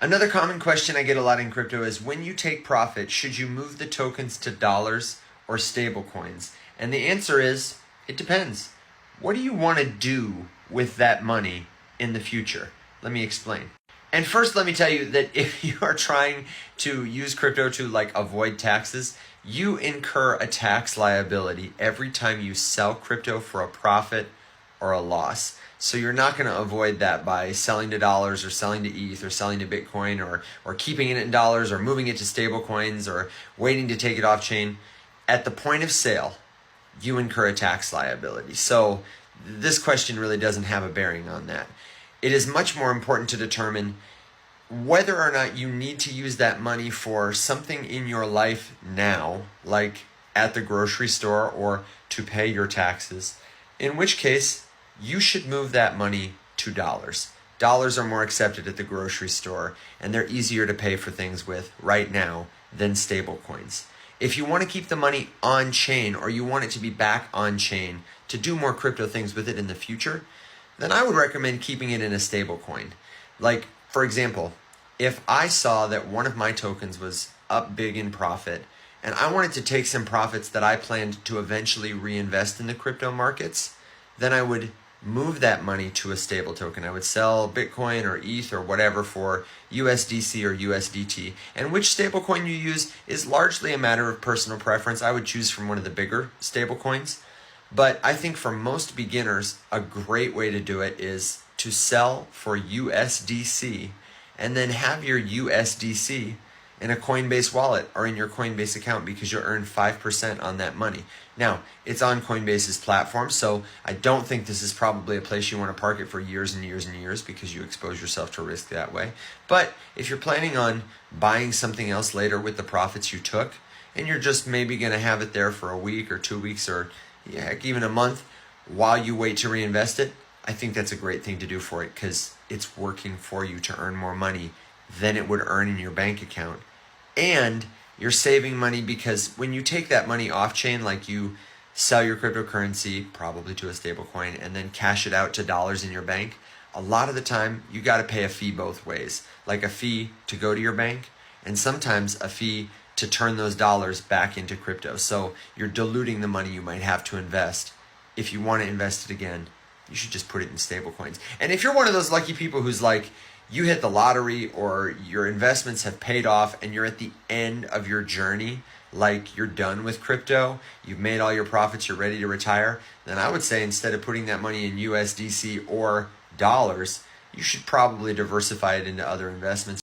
Another common question I get a lot in crypto is when you take profit, should you move the tokens to dollars or stable coins? And the answer is, it depends. What do you want to do with that money in the future? Let me explain. And first, let me tell you that if you are trying to use crypto to avoid taxes, you incur a tax liability every time you sell crypto for a profit or a loss. So you're not going to avoid that by selling to dollars or selling to ETH or selling to Bitcoin or keeping it in dollars or moving it to stable coins or waiting to take it off chain. At the point of sale, you incur a tax liability. So this question really doesn't have a bearing on that. It is much more important to determine whether or not you need to use that money for something in your life now, like at the grocery store or to pay your taxes, in which case you should move that money to dollars. Dollars are more accepted at the grocery store and they're easier to pay for things with right now than stable coins. If you want to keep the money on chain or you want it to be back on chain to do more crypto things with it in the future, then I would recommend keeping it in a stable coin. Like, for example, if I saw that one of my tokens was up big in profit and I wanted to take some profits that I planned to eventually reinvest in the crypto markets, then I would move that money to a stable token. I would sell Bitcoin or ETH or whatever for USDC or USDT. And which stablecoin you use is largely a matter of personal preference. I would choose from one of the bigger stablecoins. But I think for most beginners, a great way to do it is to sell for USDC and then have your USDC in a Coinbase wallet or in your Coinbase account because you'll earn 5% on that money. Now, it's on Coinbase's platform, so I don't think this is probably a place you want to park it for years and years and years because you expose yourself to risk that way. But if you're planning on buying something else later with the profits you took, and you're just maybe going to have it there for a week or 2 weeks or heck, even a month while you wait to reinvest it, I think that's a great thing to do for it because it's working for you to earn more money than it would earn in your bank account. And you're saving money because when you take that money off chain, like you sell your cryptocurrency, probably to a stable coin, and then cash it out to dollars in your bank, a lot of the time you got to pay a fee both ways, like a fee to go to your bank and sometimes a fee to turn those dollars back into crypto. So you're diluting the money you might have to invest. If you want to invest it again, you should just put it in stable coins. And if you're one of those lucky people who's like, you hit the lottery or your investments have paid off and you're at the end of your journey, like you're done with crypto, you've made all your profits, you're ready to retire, then I would say instead of putting that money in USDC or dollars, you should probably diversify it into other investments.